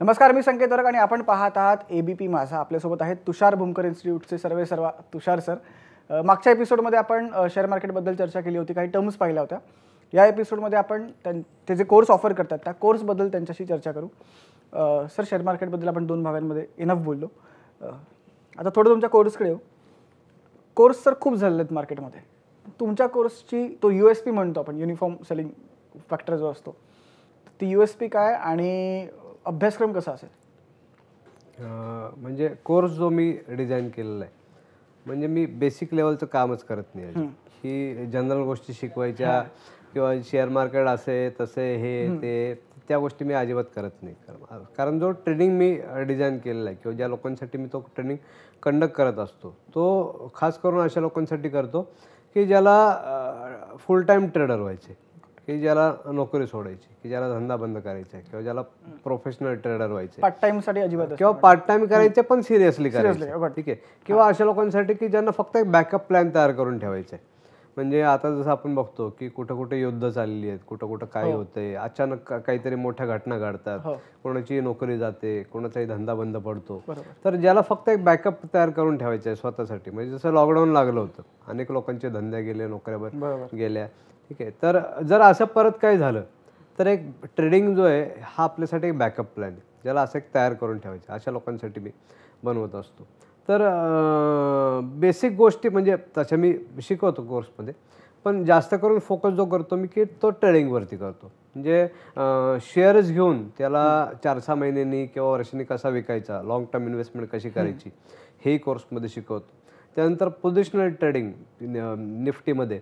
नमस्कार, मी संकेत वरक आणि आपण पाहत आहात एबीपी माझा. आपल्यासोबत आहेत तुषार भुमकर इन्स्टिट्यूटचे सर्वेसर्वा तुषार सर. मागच्या एपिसोडमध्ये आपण शेअर मार्केटबद्दल चर्चा केली होती, काही टर्म्स पाहिल्या होत्या. या एपिसोडमध्ये आपण ते जे कोर्स ऑफर करतात त्या कोर्सबद्दल त्यांच्याशी चर्चा करू. सर, शेअर मार्केटबद्दल आपण 2 भागांमध्ये इनफ बोललो. आता थोडं तुमच्या कोर्सकडे येऊ. कोर्स तर खूप झालेले आहेत मार्केटमध्ये. तुमच्या कोर्सची तो USP म्हणतो आपण, युनिफॉर्म सेलिंग फॅक्टर जो असतो, ती USP काय आणि अभ्यासक्रम कसा असेल? म्हणजे कोर्स जो मी डिझाईन केलेला आहे, म्हणजे मी बेसिक लेवलचं कामच करत नाही, की जनरल गोष्टी शिकवायच्या किंवा शेअर मार्केट असे तसे हे ते त्या गोष्टी मी अजिबात करत नाही. कारण जो ट्रेनिंग मी डिझाईन केलेला आहे किंवा ज्या लोकांसाठी मी तो ट्रेनिंग कंडक्ट करत असतो, तो खास करून अशा लोकांसाठी करतो की ज्याला फुल टाईम ट्रेडर व्हायचे, की ज्याला नोकरी सोडायची, की ज्याला धंदा बंद करायचा आहे किंवा ज्याला प्रोफेशनल ट्रेडर व्हायचे, पार्ट टाइमसाठी अजिबात किंवा पार्ट टाइम करायचे पण सिरियसली करायचे, ठीक आहे. किंवा अशा लोकांसाठी की ज्यांना फक्त एक बॅकअप प्लॅन तयार करून ठेवायचे. म्हणजे आता जसं आपण बघतो की कुठं कुठे युद्ध चालली आहेत, कुठं कुठं काय होतंय, अचानक काहीतरी मोठ्या घटना घडतात, कोणाची नोकरी जाते, कोणाचाही धंदा बंद पडतो, तर ज्याला फक्त एक बॅकअप तयार करून ठेवायचं आहे स्वतःसाठी. म्हणजे जसं लॉकडाऊन लागलं होतं, अनेक लोकांचे धंदे गेले, नोकऱ्या गेल्या, ठीक आहे. तर जर असं परत काय झालं तर एक ट्रेडिंग जो आहे हा आपल्यासाठी एक बॅकअप प्लॅन आहे, ज्याला असं एक तयार करून ठेवायचं. अशा लोकांसाठी मी बनवत असतो. तर बेसिक गोष्टी म्हणजे तशा मी शिकवतो कोर्समध्ये, पण जास्त करून फोकस जो करतो मी की तो ट्रेडिंगवरती करतो. म्हणजे शेअर्स घेऊन त्याला 4-6 महिन्यांनी किंवा वर्षांनी कसा विकायचा, लाँग टर्म इन्व्हेस्टमेंट कशी करायची, हेही कोर्समध्ये शिकवतो. त्यानंतर पोझिशनल ट्रेडिंग निफ्टीमध्ये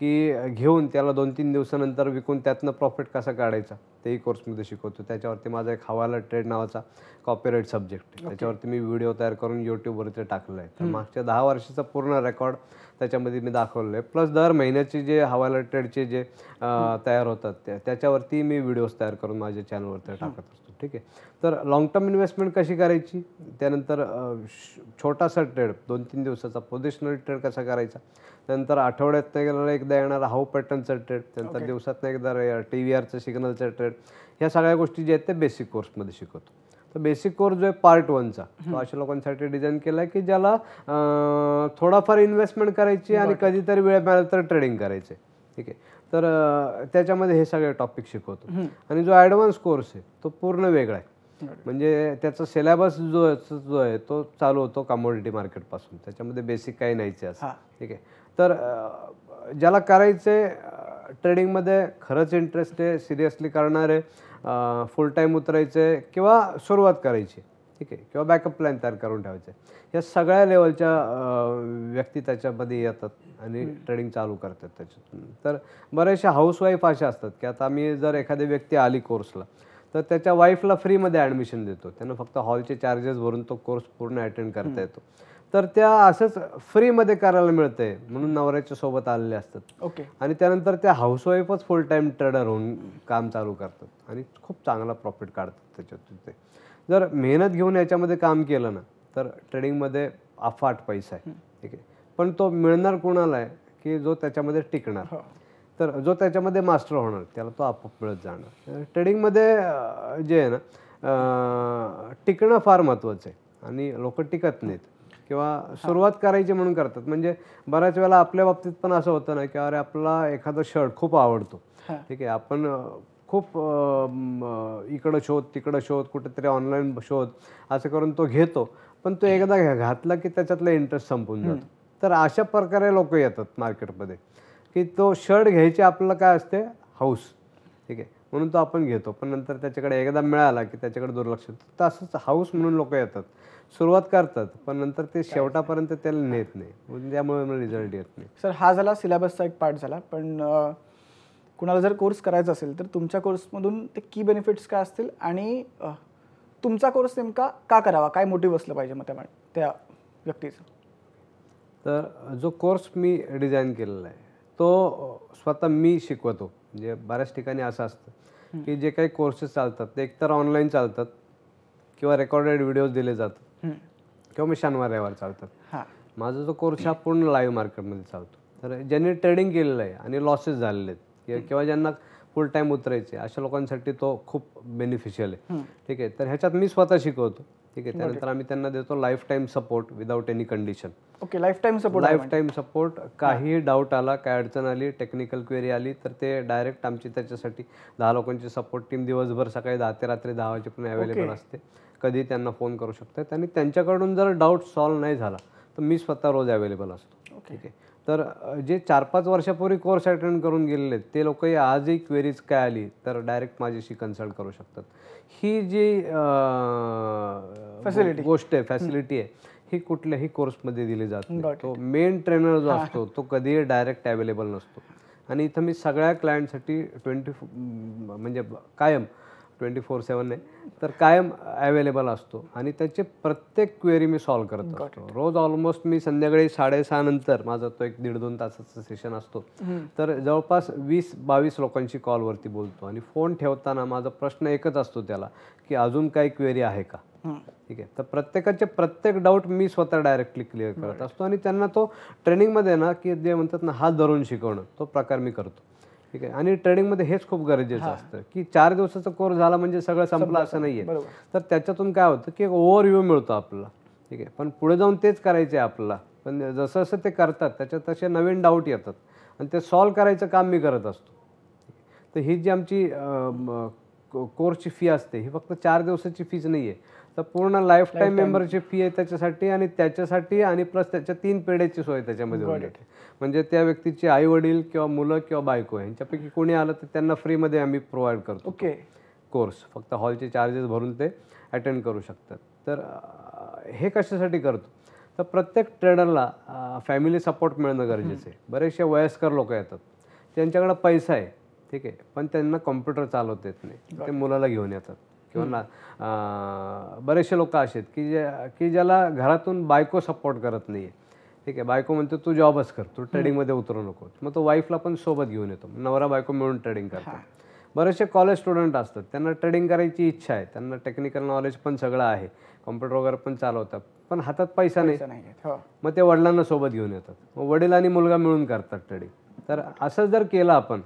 की घेऊन त्याला 2-3 दिवसानंतर विकून त्यातनं प्रॉफिट कसा काढायचा, तेही कोर्समध्ये शिकवतो. त्याच्यावरती माझा एक हवाला ट्रेड नावाचा कॉपीराईट सब्जेक्ट आहे, त्याच्यावरती मी व्हिडिओ तयार करून यूट्यूबवरती टाकलेला आहे. तर मागच्या 10 वर्षाचा पूर्ण रेकॉर्ड त्याच्यामध्ये मी दाखवलेलं आहे. प्लस दर महिन्याचे जे हवाला ट्रेडचे जे तयार होतात त्याच्यावरती मी व्हिडिओज तयार करून माझ्या चॅनलवरती टाकत असतो, ठीक आहे. तर लाँग टर्म इन्व्हेस्टमेंट कशी करायची, त्यानंतर छोटासा ट्रेड 2-3 दिवसाचा पोझिशनल ट्रेड कसा करायचा, त्यानंतर आठवड्यात एकदा येणारा हाऊ पॅटर्नचा ट्रेड, त्यानंतर दिवसातनं एकदा TVRचं सिग्नलचा ट्रेड, ह्या सगळ्या गोष्टी ज्या आहेत त्या बेसिक कोर्समध्ये शिकवतो. तर बेसिक कोर्स जो आहे पार्ट 1चा, तो अशा लोकांसाठी डिझाईन केला आहे की ज्याला थोडाफार इन्व्हेस्टमेंट करायची आणि कधीतरी वेळ मिळाला तर ट्रेडिंग करायचे, ठीक आहे. तर त्याच्यामध्ये हे सगळे टॉपिक शिकवतो. आणि जो ॲडव्हान्स कोर्स आहे तो पूर्ण वेगळा आहे. म्हणजे त्याचा सिलेबस जो आहे तो चालू होतो कमोडिटी मार्केटपासून. त्याच्यामध्ये बेसिक काही नाहीच आहे असं, ठीक आहे. तर ज्याला करायचे ट्रेडिंगमध्ये खरंच इंटरेस्ट आहे, सिरियसली करणार आहे, फुल टाईम उतरायचे किंवा सुरुवात करायची, ठीक आहे, किंवा बॅकअप प्लॅन तयार करून ठेवायचे, या सगळ्या लेवलच्या व्यक्ती त्याच्यामध्ये येतात आणि ट्रेडिंग चालू करतात त्याच्यातून. तर बऱ्याचशा हाऊसवाईफ अशा असतात की आता आम्ही जर एखादी व्यक्ती आली कोर्सला तर त्याच्या वाईफला फ्रीमध्ये ॲडमिशन देतो, त्यांना फक्त हॉलचे चार्जेस भरून तो कोर्स पूर्ण अटेंड करता येतो. तर त्या असंच फ्रीमध्ये करायला मिळतंय म्हणून नवऱ्याच्या सोबत आलेले असतात. ओके. आणि त्यानंतर त्या हाऊसवाईफच फुल टाईम ट्रेडर होऊन काम चालू करतात आणि खूप चांगला प्रॉफिट काढतात त्याच्यातून. ते जर मेहनत घेऊन याच्यामध्ये काम केलं ना तर ट्रेडिंगमध्ये अफाट पैसा आहे, ठीक आहे. पण तो मिळणार कोणाला आहे की जो त्याच्यामध्ये टिकणार. तर जो त्याच्यामध्ये मास्टर होणार त्याला तो आपोआप मिळत जाणार. ट्रेडिंगमध्ये जे आहे ना टिकणं फार महत्त्वाचं आहे आणि लोक टिकत नाहीत किंवा सुरुवात करायची म्हणून करतात. म्हणजे बऱ्याच वेळेला आपल्या बाबतीत पण असं होतं ना की अरे आपला एखादा शर्ट खूप आवडतो, ठीक आहे, आपण खूप इकडं शोध तिकडं शोध कुठेतरी ऑनलाईन शोध असं करून तो घेतो, पण तो एकदा घातला की त्याच्यातला इंटरेस्ट संपून जातो. तर अशा प्रकारे लोक येतात मार्केटमध्ये की तो शर्ट घ्यायची आपल्याला काय असते हाऊस, ठीक आहे, म्हणून तो आपण घेतो, पण नंतर त्याच्याकडे एकदा मिळाला की त्याच्याकडे दुर्लक्ष होतं. तर असंच हाऊस म्हणून लोक येतात, सुरुवात करतात, पण नंतर ते शेवटापर्यंत त्याला नेत नाही, म्हणजे त्यामुळे रिझल्ट येत नाही. सर, हा झाला सिलेबसचा एक पार्ट झाला. पण कुणाला जर कोर्स करायचा असेल तर तुमच्या कोर्समधून ते की बेनिफिट्स काय असतील आणि तुमचा कोर्स नेमका का करावा, काय मोटिव्ह असलं पाहिजे मग त्या व्यक्तीचं? तर जो कोर्स मी डिझाईन केलेला आहे तो स्वतः मी शिकवतो. म्हणजे बऱ्याच ठिकाणी असं असतं की जे काही कोर्सेस चालतात ते एकतर ऑनलाईन चालतात किंवा रेकॉर्डेड व्हिडिओज दिले जातात किंवा मग शनिवार रविवार चालतात. माझा जो कोर्स हा पूर्ण लाईव्ह मार्केटमध्ये चालतो. तर ज्यांनी ट्रेडिंग केलेलं आहे आणि लॉसेस झालेले आहेत किंवा ज्यांना फुल टाईम उतरायचे अशा लोकांसाठी तो खूप बेनिफिशियल आहे. ठीक आहे, तर ह्याच्यात मी स्वतः शिकवतो. ठीक आहे, त्यानंतर आम्ही त्यांना देतो life time support without any condition. Okay, life time support. Life time support. काही डाऊट आला, काय अडचण आली, टेक्निकल क्वेरी आली तर ते डायरेक्ट आमची त्याच्यासाठी 10 लोकांची सपोर्ट टीम दिवसभर सकाळी 10 ते रात्री 10 वाजेपर्यंत अवेलेबल असते. कधी त्यांना फोन करू शकतात आणि त्यांच्याकडून जर डाऊट सॉल्व्ह नाही झाला तर मी स्वतः रोज अवेलेबल असतो. ठीक आहे, तर जे 4-5 वर्षापूर्वी कोर्स अटेंड करून गेलेले ते लोकही आजही क्वेरीज काय आली तर डायरेक्ट माझ्याशी कन्सल्ट करू शकतात. ही जी गोष्ट आहे, फॅसिलिटी आहे, ही कुठल्याही कोर्समध्ये दिली जात नाही. तो मेन ट्रेनर जो असतो तो कधीही डायरेक्ट अवेलेबल नसतो. आणि इथं मी सगळ्या क्लायंटसाठी म्हणजे कायम 24/7 नाही तर कायम अवेलेबल असतो आणि त्याचे प्रत्येक क्वेरी मी सॉल्व्ह करत असतो. रोज ऑलमोस्ट मी संध्याकाळी 6:30 नंतर माझा तो 1-1.5-2 तासाचा सेशन असतो. तर जवळपास 20-22 लोकांशी कॉलवरती बोलतो आणि फोन ठेवताना माझा प्रश्न एकच असतो त्याला की अजून काही क्वेरी आहे का. ठीक आहे, तर प्रत्येकाचे प्रत्येक डाऊट मी स्वतः डायरेक्टली क्लिअर करत असतो आणि त्यांना तो ट्रेनिंगमध्ये ना की जे म्हणतात ना हात धरून शिकवणं तो प्रकार मी करतो. ठीक आहे, आणि ट्रेनिंगमध्ये हेच खूप गरजेचं असतं की 4 दिवसाचा कोर्स झाला म्हणजे सगळं संपलं असं नाही आहे. तर त्याच्यातून काय होतं की एक ओव्हरव्ह्यू मिळतो आपल्याला. ठीक आहे, पण पुढे जाऊन तेच करायचं आहे आपल्याला. पण जसं जसं ते करतात त्याच्यात तसे नवीन डाऊट येतात आणि ते सॉल्व्ह करायचं काम मी करत असतो. तर ही जी आमची कोर्सची फी असते ही फक्त 4 दिवसाची फीच नाही आहे, तर पूर्ण लाईफ टाईम मेंबरची फी आहे त्याच्यासाठी आणि प्लस त्याच्या 3 पिढ्याची सोय त्याच्यामध्ये होईल. म्हणजे त्या व्यक्तीचे आई वडील किंवा मुलं किंवा बायको यांच्यापैकी कोणी आलं तर त्यांना फ्रीमध्ये आम्ही प्रोव्हाइड करतो. ओके, कोर्स फक्त हॉलचे चार्जेस भरून ते अटेंड करू शकतात. तर हे कशासाठी करतो तर प्रत्येक ट्रेडरला फॅमिली सपोर्ट मिळणं गरजेचं आहे. बरेचसे वयस्कर लोक येतात, त्यांच्याकडे पैसा आहे. ठीक आहे, पण त्यांना कॉम्प्युटर चालवता येत नाही, ते मुलाला घेऊन येतात. किंवा बरेचसे लोक असे आहेत की ज्याला घरातून बायको सपोर्ट करत नाही आहे. ठीक आहे, बायको म्हणतो तू जॉबच कर, तू ट्रेडिंगमध्ये उतरू नको, मग तो वाईफला पण सोबत घेऊन येतो, नवरा बायको मिळून ट्रेडिंग करतात. बरेचसे कॉलेज स्टुडंट असतात, त्यांना ट्रेडिंग करायची इच्छा आहे, त्यांना टेक्निकल नॉलेज पण सगळं आहे, कॉम्प्युटर वगैरे पण चालवतात, पण हातात पैसा नाही. मग ते वडिलांना सोबत घेऊन येतात, मग वडील आणि मुलगा मिळून करतात ट्रेडिंग. तर असं जर केलं आपण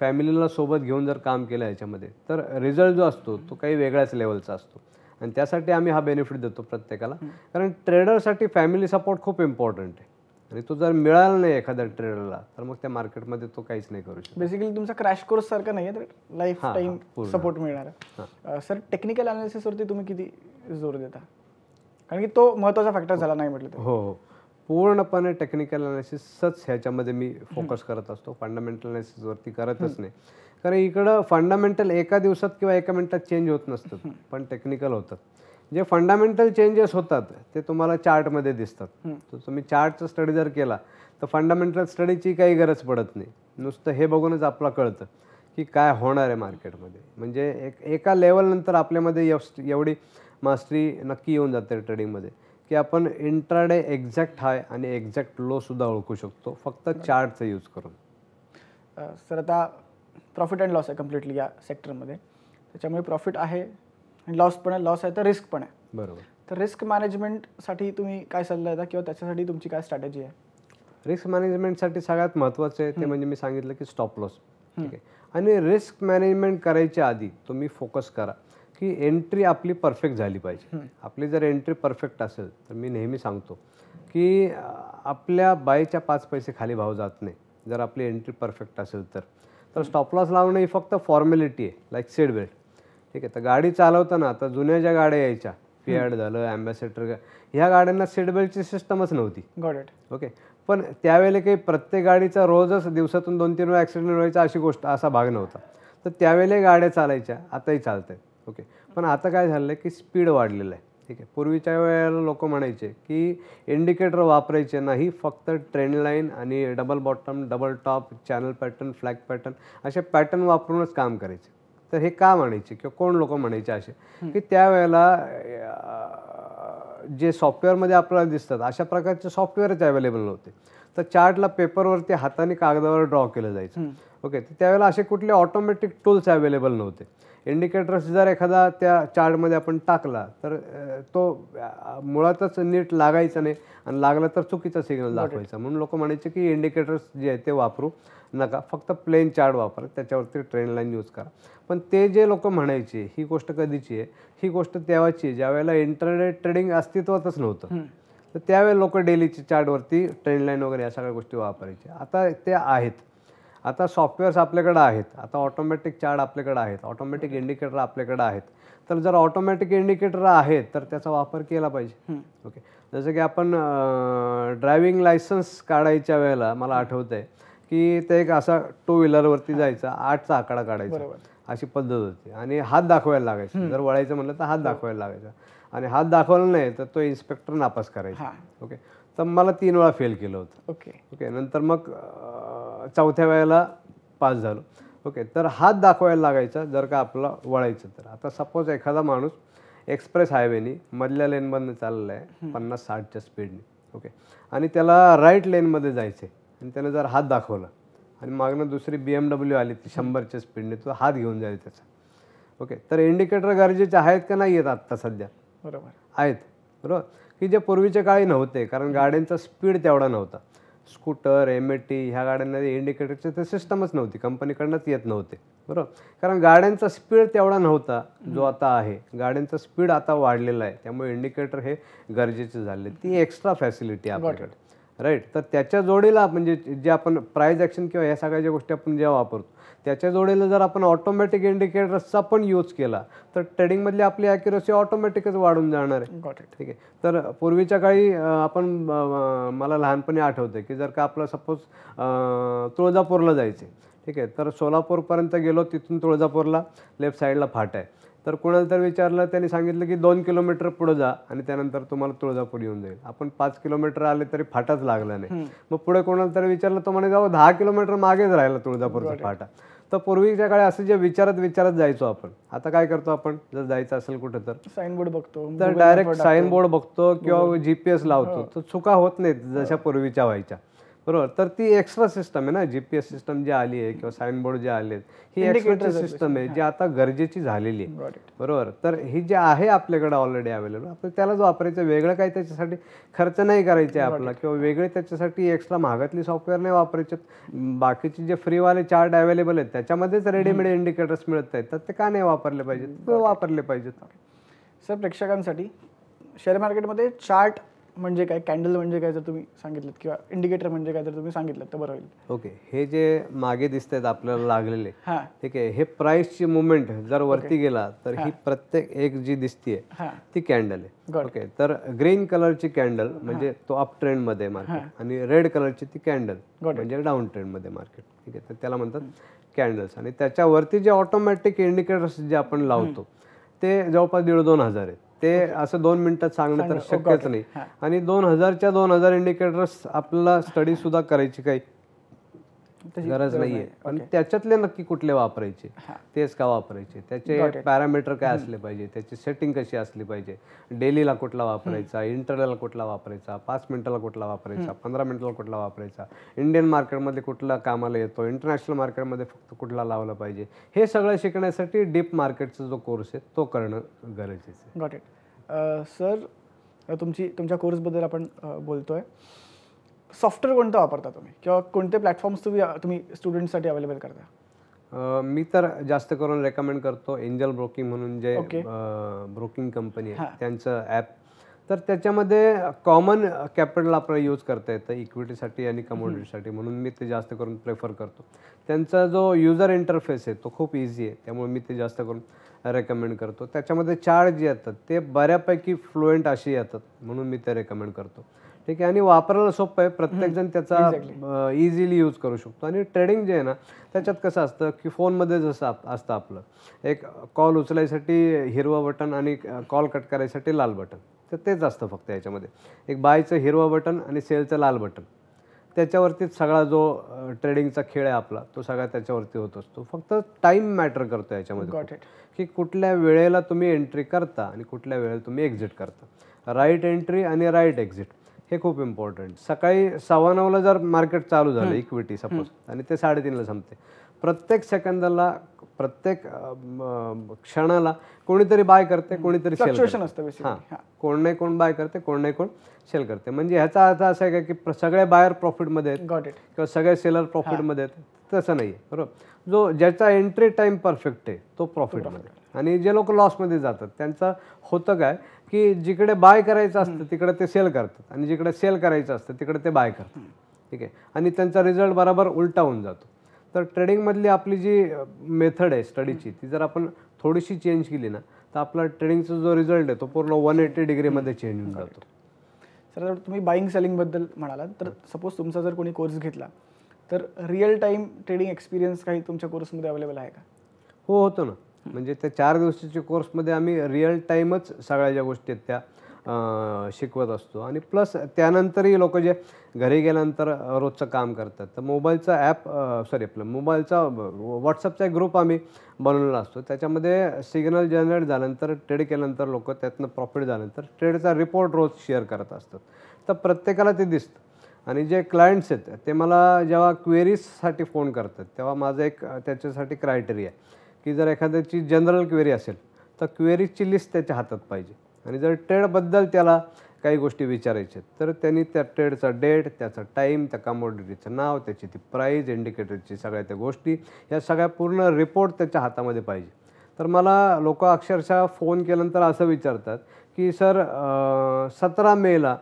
फॅमिलीला सोबत घेऊन जर काम केलं याच्यामध्ये तर रिझल्ट जो असतो तो काही वेगळ्याच लेवलचा असतो. आणि त्यासाठी आम्ही हा बेनिफिट देतो प्रत्येकाला, कारण ट्रेडरसाठी फॅमिली सपोर्ट खूप इम्पॉर्टंट आहे. आणि तो जर मिळाला नाही एखाद्या ट्रेडरला तर मग त्या मार्केटमध्ये तो काहीच नाही करू शकतो. बेसिकली तुमचा क्रॅश कोर्स सारखा नाही आहे, तर लाईफ टाईम सपोर्ट मिळणार आहे. सर, टेक्निकल अनालिसिसवरती तुम्ही किती जोर देता, कारण की तो महत्त्वाचा फॅक्टर झाला नाही म्हटलं तर. हो, पूर्णपणे टेक्निकल अनालिसिसच ह्याच्यामध्ये मी फोकस करत असतो, फंडामेंटल अनालिसिसवरती करतच नाही. कारण इकडं फंडामेंटल एका दिवसात किंवा एका मिनिटात चेंज होत नसतात, पण टेक्निकल होतात. जे फंडामेंटल चेंजेस होतात ते तुम्हाला चार्टमध्ये दिसतात. तर तुम्ही चार्टचा स्टडी जर केला तर फंडामेंटल स्टडीची काही गरज पडत नाही, नुसतं हे बघूनच आपलं कळतं की काय होणार आहे मार्केटमध्ये. म्हणजे एका लेवलनंतर आपल्यामध्ये एवढी मास्टरी नक्की येऊन जाते ट्रेडिंगमध्ये की आपण इंट्राडे एक्झॅक्ट हाय आणि एक्झॅक्ट लो सुद्धा ओळखू शकतो फक्त चार्टचा यूज करून. सर, आता प्रॉफिट अँड लॉस आहे कम्प्लिटली या सेक्टरमध्ये, त्याच्यामुळे प्रॉफिट आहे आणि लॉस पण आहे, लॉस आहे तर रिस्क पण आहे. बरोबर. तर रिस्क मॅनेजमेंटसाठी तुम्ही काय सल्ला देता किंवा त्याच्यासाठी तुमची काय स्ट्रॅटेजी आहे? रिस्क मॅनेजमेंटसाठी सगळ्यात महत्त्वाचं आहे ते म्हणजे मी सांगितलं की स्टॉप लॉस. ठीक आहे, आणि रिस्क मॅनेजमेंट करायच्या आधी तुम्ही फोकस करा की एंट्री आपली परफेक्ट झाली पाहिजे. आपली जर एंट्री परफेक्ट असेल तर मी नेहमी सांगतो की आपल्या बायच्या 5 पैसे खाली भाव जात नाही जर आपली एंट्री परफेक्ट असेल तर स्टॉप लॉस लावणं ही फक्त फॉर्मॅलिटी आहे, लाईक सीट बेल्ट. ठीक आहे, तर गाडी चालवताना आता जुन्या ज्या गाड्या यायच्या, फियाट झालं, ॲम्बॅसेडर, ह्या गाड्यांना सीट बेल्टची सिस्टमच नव्हती. Got it. ओके, पण त्यावेळेला काही प्रत्येक गाडीचा रोजच दिवसातून 2-3 वेळा ॲक्सिडेंट व्हायचा असा भाग नव्हता. तर त्यावेळेला गाड्या चालायच्या, आताही चालत आहेत. ओके, पण आता काय झालं आहे की स्पीड वाढलेलं आहे. ठीक आहे, पूर्वीच्या वेळेला लोक म्हणायचे की इंडिकेटर वापरायचे नाही, फक्त ट्रेंड लाईन आणि double bottom, double top, channel pattern, flag pattern असे पॅटर्न वापरूनच काम करायचे. तर हे का म्हणायचे किंवा कोण लोक म्हणायचे असे की त्यावेळेला जे सॉफ्टवेअरमध्ये आपल्याला दिसतात अशा प्रकारचे सॉफ्टवेअरच अवेलेबल नव्हते. तर चार्टला पेपरवरती हाताने कागदावर ड्रॉ केलं जायचं. ओके, तर त्यावेळेला असे कुठले ऑटोमॅटिक टूल्स अवेलेबल नव्हते. इंडिकेटर्स जर एखादा त्या चार्टमध्ये आपण टाकला तर तो मुळातच नीट लागायचा नाही आणि लागला तर चुकीचा सिग्नल दाखवायचा. म्हणून लोक म्हणायचे की इंडिकेटर्स जे आहे ते वापरू नका, फक्त प्लेन चार्ट वापरा, त्याच्यावरती ट्रेंड लाईन यूज करा. पण ते जे लोक म्हणायचे ही गोष्ट कधीची आहे, ही गोष्ट तेव्हाची आहे ज्यावेळेला इंटरनेट ट्रेडिंग अस्तित्वातच नव्हतं. तर त्यावेळेला लोक डेलीची चार्टवरती ट्रेंड लाईन वगैरे या सगळ्या गोष्टी वापरायचे. आता ते आहेत, आता सॉफ्टवेअर्स आपल्याकडे आहेत, आता ऑटोमॅटिक चार्ट आपल्याकडे आहेत, ऑटोमॅटिक इंडिकेटर आपल्याकडे आहेत. तर जर ऑटोमॅटिक इंडिकेटर आहेत तर त्याचा वापर केला पाहिजे. ओके, जसं की आपण ड्रायव्हिंग लायसन्स काढायच्या वेळेला मला आठवतं आहे की ते एक असा 2 व्हीलरवरती जायचा, 8चा आकडा काढायचा, अशी पद्धत होती आणि हात दाखवायला लागायचा. जर वळायचं म्हणलं तर हात दाखवायला लागायचा आणि हात दाखवला नाही तर तो इन्स्पेक्टर नापास करायचा. ओके, तर मला 3 वेळा फेल केलं होतं. ओके, नंतर मग 4थ्या वेळेला पास झालो. ओके, तर हात दाखवायला लागायचा जर का आपलं वळायचं तर. आता सपोज एखादा माणूस एक्सप्रेस हायवेनी मधल्या लेनमधनं चाललेला आहे 50-60च्या स्पीडने. ओके, आणि त्याला राईट लेनमध्ये जायचं आहे आणि त्यानं जर हात दाखवला आणि मागनं दुसरी BMW आली ती 100च्या स्पीडने, तो हात घेऊन जाईल त्याचा. ओके, तर इंडिकेटर गरजेचे आहेत का नाही आहेत आत्ता सध्या? बरोबर आहेत, बरोबर, की जे पूर्वीच्या काळी नव्हते, कारण गाड्यांचा स्पीड तेवढा नव्हता. स्कूटर, MAT ह्या गाड्यांमध्ये इंडिकेटरचे ते सिस्टमच नव्हती, कंपनीकडनंच येत नव्हते. बरोबर, कारण गाड्यांचा स्पीड तेवढा नव्हता जो आता आहे. गाड्यांचा स्पीड आता वाढलेला आहे, त्यामुळे इंडिकेटर हे गरजेचे झाले. ती एक्स्ट्रा फॅसिलिटी आपल्याकडे, राईट. तर त्याच्या जोडीला म्हणजे जे आपण प्राईज ॲक्शन किंवा ह्या सगळ्या ज्या गोष्टी आपण जेव्हा वापरतो त्याच्या जोडीला जर आपण ऑटोमॅटिक इंडिकेटर्सचा पण यूज केला तर ट्रेडिंगमधली आपली ॲक्युरसी ऑटोमॅटिकच वाढून जाणार आहे. ठीक आहे, तर पूर्वीच्या काळी आपण मला लहानपणी आठवतं की जर का आपलं सपोज तुळजापूरला जायचे, ठीक आहे, तर सोलापूरपर्यंत गेलो, तिथून तुळजापूरला लेफ्ट साईडला फाटा आहे. तर कोणाला तर विचारलं, त्यांनी सांगितलं की 2 किलोमीटर पुढे जा आणि त्यानंतर तुम्हाला तुळजापूर येऊन जाईल. आपण 5 किलोमीटर आले तरी फाटाच लागला नाही. मग पुढे कोणाला तरी विचारलं, तो म्हणे जाऊ 10 किलोमीटर मागेच राहिला तुळजापूरचा फाटा. तर पूर्वीच्या काळी असं जे विचारत जायचो आपण. आता काय करतो आपण, जर जायचं असेल कुठं तर साईन बोर्ड बघतो, तर डायरेक्ट साईन बोर्ड बघतो किंवा GPS लावतो. तर चुका होत नाहीत जशा पूर्वीच्या व्हायच्या. बरोबर, तर ती एक्स्ट्रा सिस्टम आहे ना, GPS सिस्टम जी आली आहे किंवा साईन बोर्ड जे आले ही एक्स्ट्रा सिस्टम आहे जी आता गरजेची झालेली आहे. बरोबर, तर ही जे आहे आपल्याकडे ऑलरेडी अवेलेबल, आपण त्यालाच वापरायचं. वेगळं काही त्याच्यासाठी खर्च नाही करायचे आपला किंवा वेगळे त्याच्यासाठी एक्स्ट्रा महागातली सॉफ्टवेअर नाही वापरायचे. बाकीचे जे फ्रीवाले चार्ट अवेलेबल आहेत त्याच्यामध्येच रेडीमेड इंडिकेटर्स मिळत आहेत, तर ते का नाही वापरले पाहिजेत? वापरले पाहिजेत. सर, प्रेक्षकांसाठी शेअर मार्केटमध्ये चार्ट म्हणजे काय, कॅन्डल म्हणजे काय जर तुम्ही सांगितलं किंवा इंडिकेटर म्हणजे काय जर तुम्ही सांगितलं तर बरं होईल. ओके, हे जे मागे दिसत आहेत आपल्याला लागलेले, ठीक आहे, हे प्राइसची मुवमेंट जर वरती गेला तर ही प्रत्येक एक जी दिसतीये ती कॅन्डल आहे. ओके, तर ग्रीन कलरची कॅन्डल म्हणजे तो अप ट्रेंड मध्ये मार्केट आणि रेड कलरची ती कॅन्डल म्हणजे डाऊन ट्रेंड मध्ये मार्केट. ठीक आहे, तर त्याला म्हणतात कॅन्डल्स. आणि त्याच्यावरती जे ऑटोमॅटिक इंडिकेटर्स जे आपण लावतो ते जवळपास 1,500-2,000 आहेत. ते असं 2 मिनिटात सांगणं तर शक्यच नाही. आणि 2000च्या 2000 इंडिकेटर्स आपल्याला स्टडी सुद्धा करायची काही गरज नाहीये. पण त्याच्यातले नक्की कुठले वापरायचे, तेच का वापरायचे, त्याचे पॅरामीटर काय असले पाहिजे, त्याची सेटिंग कशी असली पाहिजे, डेलीला कुठला वापरायचा, इंटरव्हलला कुठला वापरायचा, 5 मिनिटाला कुठला वापरायचा, 15 मिनिटाला कुठला वापरायचा, इंडियन मार्केटमध्ये कुठला कामाला येतो, इंटरनॅशनल मार्केटमध्ये फक्त कुठला लावला पाहिजे, हे सगळं शिकण्यासाठी डीप मार्केटचा जो कोर्स आहे तो करणं गरजेचं आहे. Got it. सर, तुमच्या कोर्सबद्दल आपण बोलतोय. सॉफ्टवेअर कोणतं वापरता तुम्ही किंवा कोणते प्लॅटफॉर्म्स तुम्ही स्टुडंटसाठी अवेलेबल करता? मी तर जास्त करून रेकमेंड करतो एंजल ब्रोकिंग म्हणून जे ब्रोकिंग कंपनी आहे त्यांचं ॲप. तर त्याच्यामध्ये कॉमन कॅपिटल आपल्याला यूज करता येतं इक्विटीसाठी आणि कमोडिटीसाठी, म्हणून मी ते जास्त करून प्रेफर करतो. त्यांचा जो युजर इंटरफेस आहे तो खूप इझी आहे, त्यामुळे मी ते जास्त करून रेकमेंड करतो. त्याच्यामध्ये चार्ट जे येतात ते बऱ्यापैकी फ्लुएंट अशी येतात, म्हणून मी ते रेकमेंड करतो. ठीक आहे, आणि वापरायला सोपं आहे, प्रत्येकजण त्याचा इझिली यूज करू शकतो. आणि ट्रेडिंग जे आहे ना त्याच्यात कसं असतं की फोनमध्ये जसं असतं आपलं एक कॉल उचलायसाठी हिरवं बटन आणि कॉल कट करायसाठी लाल बटन, तर तेच असतं फक्त याच्यामध्ये. एक बायचं हिरवं बटन आणि सेलचं लाल बटन, त्याच्यावरतीच सगळा जो ट्रेडिंगचा खेळ आहे आपला तो सगळा त्याच्यावरती होत असतो. फक्त टाईम मॅटर करतो याच्यामध्ये की कुठल्या वेळेला तुम्ही एंट्री करता आणि कुठल्या वेळेला तुम्ही एक्झिट करता. राईट एंट्री आणि राईट एक्झिट हे खूप इम्पॉर्टंट. सकाळी 9:15ला जर मार्केट चालू झालं इक्विटी सपोज आणि ते 3:30ला संपते, प्रत्येक सेकंदाला प्रत्येक क्षणाला कोणीतरी बाय करते, कोणीतरी सेल करते. हां, कोण नाही कोण बाय करते, कोण नाही कोण सेल करते. म्हणजे ह्याचा अर्थ असा आहे की सगळे बायर प्रॉफिटमध्ये आहेत किंवा सगळे सेलर प्रॉफिटमध्ये आहेत, तसं नाही आहे. बरोबर. ज्याचा एंट्री टाइम परफेक्ट आहे तो प्रॉफिटमध्ये, आणि जे लोक लॉसमध्ये जातात त्यांचं होतं काय की जिकडे बाय करायचं असतं तिकडे ते सेल करतात आणि जिकडे सेल करायचं असतं तिकडे ते बाय करतात. ठीक आहे. आणि त्यांचा रिझल्ट बरोबर उलटा होऊन जातो. तर ट्रेडिंगमधली आपली जी मेथड आहे स्टडीची ती जर आपण थोडीशी चेंज केली ना तर आपला ट्रेडिंगचा जो रिझल्ट आहे तो पूर्ण 180 डिग्रीमध्ये चेंज होऊन जातो. सर तुम्ही बाईंग सेलिंगबद्दल म्हणालात, तर सपोज तुमचा जर कोणी कोर्स घेतला तर रिअल टाईम ट्रेडिंग एक्सपिरियन्स काही तुमच्या कोर्समध्ये अवेलेबल आहे का? हो, होतं ना. म्हणजे त्या 4 दिवसाच्या कोर्समध्ये आम्ही रिअल टाईमच सगळ्या ज्या गोष्टी आहेत त्या शिकवत असतो. आणि प्लस त्यानंतरही लोक जे घरी गेल्यानंतर रोजचं काम करतात तर मोबाईलचा आपलं मोबाईलचा व्हॉट्सअपचा एक ग्रुप आम्ही बनवलेला असतो. त्याच्यामध्ये सिग्नल जनरेट झाल्यानंतर ट्रेड केल्यानंतर लोक त्यातनं प्रॉफिट झाल्यानंतर ट्रेडचा रिपोर्ट रोज शेअर करत असतात. तर प्रत्येकाला ते दिसतं. आणि जे क्लायंट्स आहेत ते मला जेव्हा क्वेरीजसाठी फोन करतात तेव्हा माझं एक त्याच्यासाठी क्रायटेरिया आहे की जर एखाद्याची जनरल क्वेरी असेल तर क्वेरीजची लिस्ट त्याच्या हातात पाहिजे. आणि जर ट्रेडबद्दल त्याला काही गोष्टी विचारायच्या तर त्यांनी त्या ट्रेडचा डेट, त्याचा टाईम, त्या कमोडिटीचं नाव, त्याची ती प्राईज, इंडिकेटरची सगळ्या त्या गोष्टी, या सगळ्या पूर्ण रिपोर्ट त्याच्या हातामध्ये पाहिजे. तर मला लोक अक्षरशः फोन केल्यानंतर असं विचारतात की सर 17 मेला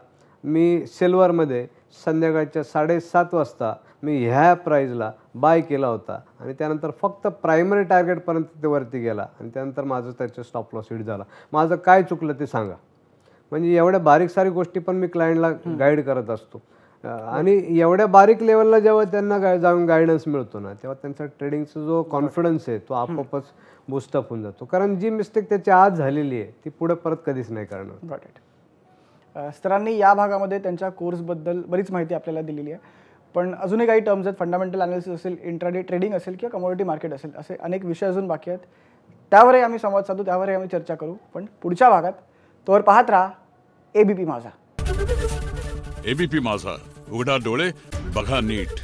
मी सिल्वरमध्ये संध्याकाळच्या 7:30 वाजता मी ह्या प्राईजला बाय केला होता आणि त्यानंतर फक्त प्रायमरी टार्गेटपर्यंत ते वरती गेला आणि त्यानंतर माझं त्याचं स्टॉप लॉस हिट झाला, माझं काय चुकलं ते सांगा. म्हणजे एवढ्या बारीक सारी गोष्टी पण मी क्लायंटला गाईड करत असतो. आणि एवढ्या बारीक लेवलला जेव्हा त्यांना जाऊन गायडन्स मिळतो ना तेव्हा त्यांचा ट्रेडिंगचा जो कॉन्फिडन्स आहे तो आपोआपच बूस्टअप होऊन जातो. कारण जी मिस्टेक त्याची आज झालेली आहे ती पुढे परत कधीच नाही करणार. Got it. सरांनी या भागामध्ये त्यांच्या कोर्सबद्दल बरीच माहिती आपल्याला दिलेली आहे, पण अजूनही काही टर्म्स आहेत. फंडामेंटल अनालिसिस असेल, इंट्राडे ट्रेडिंग असेल किंवा कमोडिटी मार्केट असेल, असे अनेक विषय अजून बाकी आहेत. त्यावरही आम्ही संवाद साधू, त्यावरही आम्ही चर्चा करू, पण पुढच्या भागात. तोवर पाहत राहा एबीपी माझा. एबीपी माझा, उघडा डोळे बघा नीट.